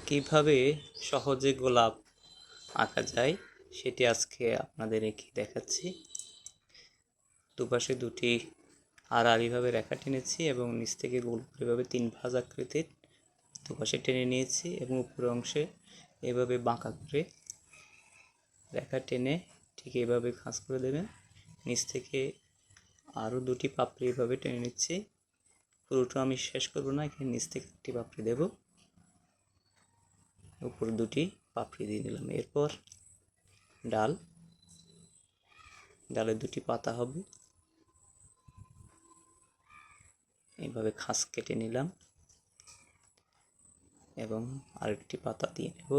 কিভাবে সহজে গোলাপ আঁকা যায় সেটি আজকে আপনাদের এঁকে দেখাচ্ছি। দুপাশে দুটি আড়াআড়িভাবে রেখা টেনেছি এবং নিচ থেকে গোল করে এভাবে 3 ভাঁজ আকৃতির দুপাশে টেনে নিয়েছি এবং উপরের অংশে এভাবে বাঁকা করে রেখা টেনে ঠিক এভাবে খাঁজ করে দেবেন। নিচ থেকে আরও দুটি পাপড়ি এভাবে টেনে নিচ্ছি। পুরোটা আমি শেষ করব না, এখানে নিচ থেকে একটি পাপড়ি দেব, উপর দুটি পাপড়ি দিয়ে নিলাম। এরপর ডালে দুটি পাতা হবে, এইভাবে খাঁজ কেটে নিলাম এবং আরেকটি পাতা দিয়ে নেব।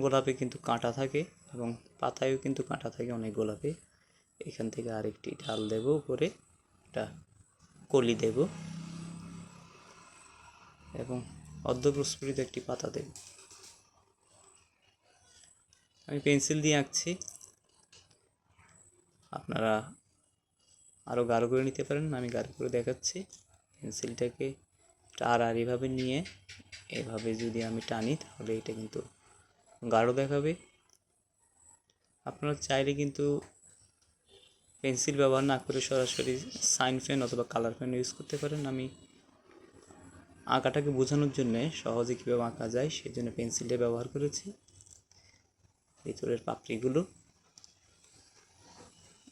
গোলাপে কিন্তু কাঁটা থাকে এবং পাতায়ও কিন্তু কাঁটা থাকে অনেক গোলাপে। এখান থেকে আরেকটি ডাল দেব, উপরে একটা কলি দেব এবং অর্ধপ্রস্ফুটিত একটি পাতা দেব। আমি পেন্সিল দিয়ে আঁকছি, আপনারা আরও গাঢ় করে নিতে পারেন, আমি গাঢ় করে দেখাচ্ছি। পেন্সিলটাকে আড়াআড়িভাবে নিয়ে এভাবে যদি আমি টানি তাহলে এটা কিন্তু গাঢ় দেখাবে। আপনারা চাইলে কিন্তু পেন্সিল ব্যবহার না করে সরাসরি সাইন পেন অথবা কালার পেন ইউজ করতে পারেন। আমি আঁকাটাকে বোঝানোর জন্যে সহজে কীভাবে আঁকা যায় সেই জন্য পেন্সিলটা ব্যবহার করেছি। ভিতরের পাপড়িগুলো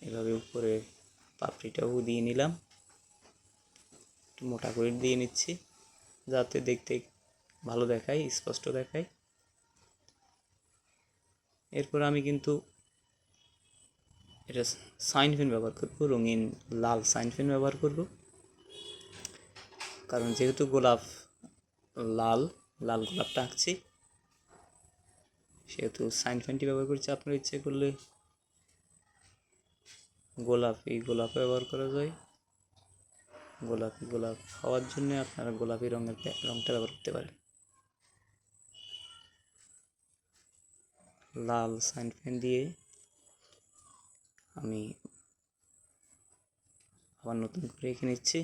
এভাবে উপরে পাপড়িটাও দিয়ে নিলাম, একটু মোটা করে দিয়ে নিচ্ছি যাতে দেখতে ভালো দেখায়, স্পষ্ট দেখায়। এরপর আমি কিন্তু এটা সাইন পেন ব্যবহার করব, রঙিন লাল সাইন পেন ব্যবহার করব, কারণ যেহেতু গোলাপ লাল গোলাপটা আঁকছি সেহেতু সাইন পেনটি ব্যবহার করছি। আপনার ইচ্ছে করলে গোলাপ ব্যবহার করা যায়। গোলাপ হওয়ার জন্য আপনারা গোলাপি রঙটা ব্যবহার করতে পারেন। লাল সাইন পেন দিয়ে আমি আবার নতুন করে এঁকে নিচ্ছি,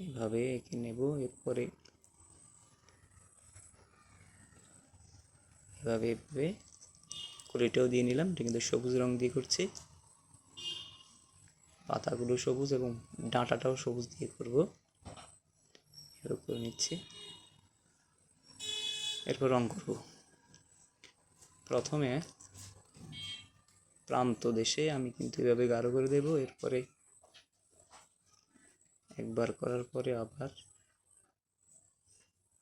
এভাবে এঁকে নেব। এরপরে এভাবে কলিটাও দিয়ে নিলাম, এটা কিন্তু সবুজ রং দিয়ে করছি, পাতাগুলো সবুজ এবং ডাঁটাটাও সবুজ দিয়ে করব, এভাবে করে নিচ্ছি। এরপর রং করব। প্রথমে প্রান্ত দেশে আমি কিন্তু এভাবে গাঢ় করে দেব, এরপরে একবার করার পরে আবার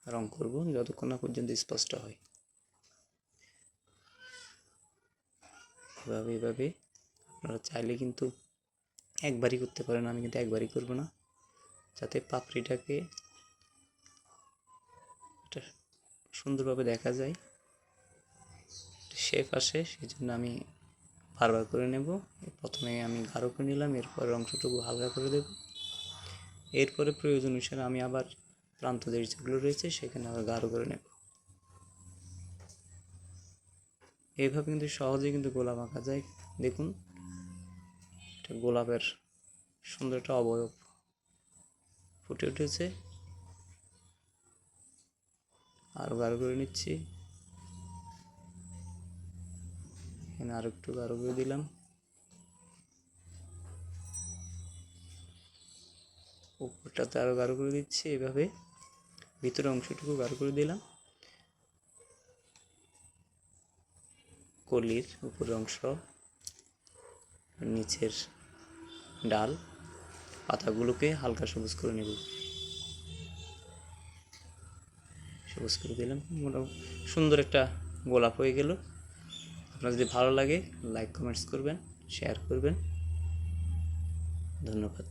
রং করব যতক্ষণ না পর্যন্ত স্পষ্ট হয়। এভাবে আপনারা চাইলে কিন্তু একবারই করতে পারেন, আমি কিন্তু একবারই করব না, যাতে পাপড়িটাকে এটা সুন্দরভাবে দেখা যায়, শেপ আসে, সেই জন্য আমি বারবার করে নেব। প্রথমে আমি গাঢ় করে নিলাম, এরপর অংশটুকু হালকা করে দেব, এরপরে প্রয়োজন অনুসারে আমি আবার প্রান্ত দেশ যেগুলো রয়েছে সেখানে আবার গাঢ় করে নেব। এইভাবে কিন্তু সহজেই কিন্তু গোলাপ আঁকা যায়। দেখুন, এটা গোলাপের সুন্দর একটা অবয়ব ফুটে উঠেছে। আরও গাঢ় করে নিচ্ছি, এখানে আরও একটু গাঢ় করে দিলাম, উপরটাতে আরও গাঢ় করে দিচ্ছি, এভাবে ভিতরের অংশটুকু গাঢ় করে দিলাম। কলির উপরের অংশ, নিচের ডাল, পাতাগুলোকে হালকা সবুজ করে নেব, সবুজ করে দিলাম। মোটামুটি সুন্দর একটা গোলাপ হয়ে গেল। আপনার যদি ভালো লাগে লাইক কমেন্টস করবেন, শেয়ার করবেন। ধন্যবাদ।